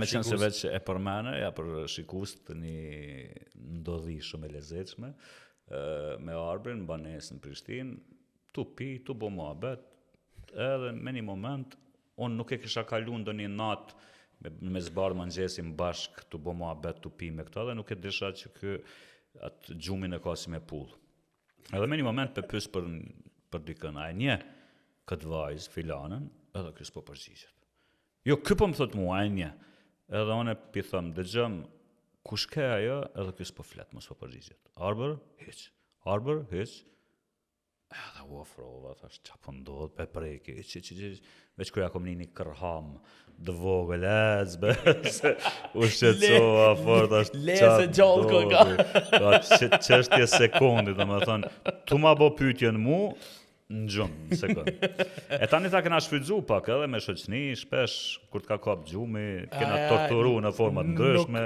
Me qenë se veç e përmene, ja për shikus të një ndodhi shumë e lezetshme, me Arbrin, banesë në Prishtinë, tu pi, tu bo muhabet, edhe me një moment, unë nuk e kisha kalu ndo një natë me zbarë mëngjesim bashk, tu bo muhabet, tu pi me këta, dhe nuk e disha që atë gjumin e ka si me pull. Edhe me një moment për pys për dikën, a e nje këtë vajzë, filanën, edhe kësë po përgjigjet. Jo, kë po më thot mua, a e nje. Edhe unë e pithëm, dëgjëm, kush ke ajo, edhe kësë po fletë, mos po përgjigjet. Arbër, hiq. Arbër, hiq. Edhe u ofrova, thash, qa po ndodh, pe preki, hiq. Veç kërja kom një kërham, dë vogël, ecbe, u shqetsova, fort, ashtë Lese gjallë ka. Qështje sekundit, dhe me thënë, tu ma bo pytjen mu, në gjumë, në sekund. E tani ta kena shfrydzu pak edhe me shoqni, shpesh, kur t'ka kap gjumi, kena torturu në format ndryshme.